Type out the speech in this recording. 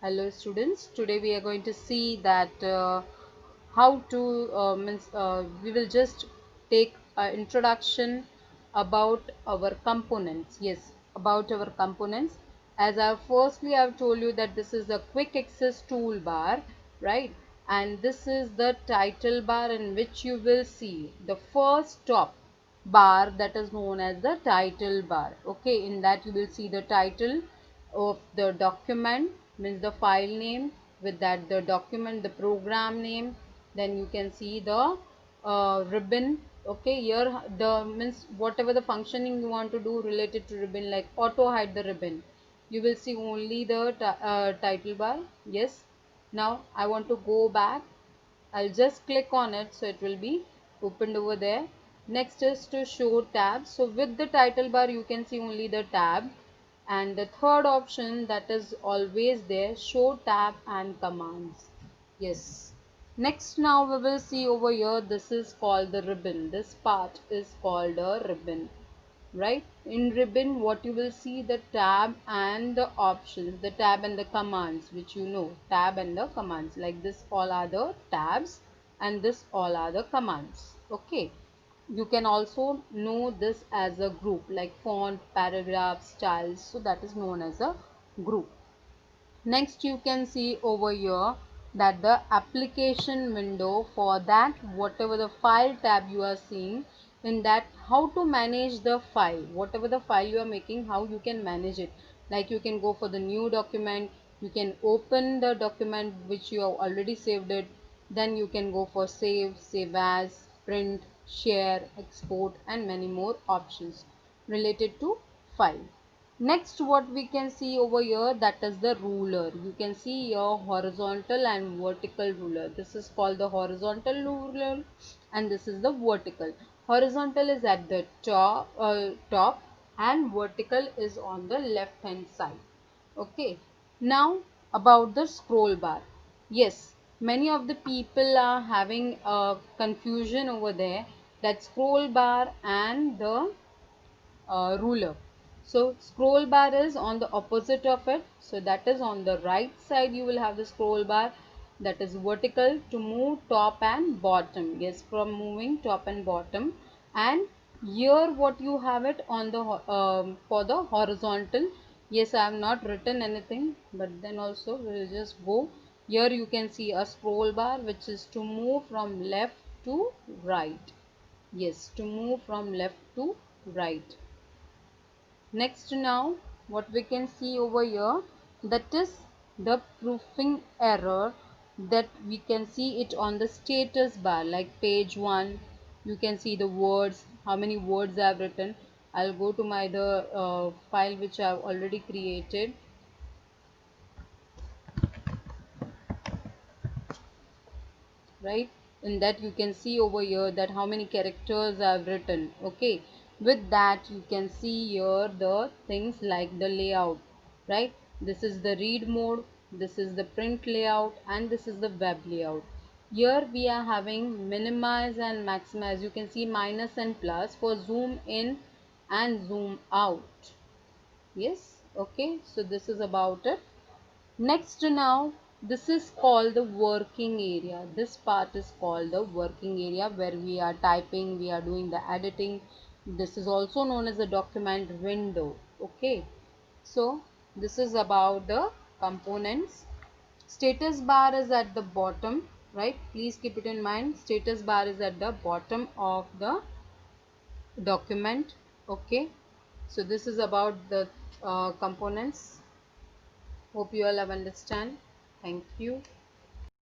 Hello students, today we are going to see that how to we will just take an introduction about our components. Yes, about our components. As I firstly have told you that this is the quick access toolbar, right? And this is the title bar in which you will see the first top bar, that is known as the title bar. Okay, in that you will see the title of the document, means the file name, with that the document, the program name. Then you can see the ribbon. Okay, here the means whatever the functioning you want to do related to ribbon, like auto hide the ribbon, you will see only the title bar. Yes, now I want to go back. I'll just click on it, so it will be opened over there. Next is to show tabs. So with the title bar you can see only the tab, and the third option that is always there, show tab and commands. Yes. Next, now we will see over here, this is called the ribbon. This part is called a ribbon, right? In ribbon what you will see, the tab and the options, the tab and the commands, which you know, tab and the commands, like this all are the tabs and this all are the commands. Okay, you can also know this as a group, like font, paragraph, styles, so that is known as a group. Next you can see over here that the application window, for that whatever the file tab you are seeing, in that how to manage the file, whatever the file you are making, how you can manage it. Like you can go for the new document, you can open the document which you have already saved it, then you can go for save, save as, print, share, export, and many more options related to file. Next what we can see over here, that is the ruler. You can see your horizontal and vertical ruler. This is called the horizontal ruler and this is the vertical. Horizontal is at the top and vertical is on the left hand side. Okay, now about the scroll bar. Yes, many of the people are having a confusion over there, that scroll bar and the ruler. So scroll bar is on the opposite of it. So that is on the right side you will have the scroll bar, that is vertical, to move top and bottom. Yes, from moving top and bottom. And here what you have it on the for the horizontal. Yes, I have not written anything, but then also we will just go. Here you can see a scroll bar, which is to move from left to right. Yes, to move from left to right. Next, now what we can see over here, that is the proofing error, that we can see it on the status bar, like page 1. You can see the words, how many words I have written. I'll go to my the file which I have already created, right? In that you can see over here that how many characters I've written. Okay, with that you can see here the things like the layout, right? This is the read mode, this is the print layout, and this is the web layout. Here we are having minimize and maximize. You can see minus and plus for zoom in and zoom out. Yes, okay, so this is about it. Next, now this is called the working area. This part is called the working area, where we are typing, we are doing the editing. This is also known as the document window. Okay, so this is about the components. Status bar is at the bottom, right? Please keep it in mind. Status bar is at the bottom of the document. Okay, so this is about the components. Hope you all have understand. Thank you.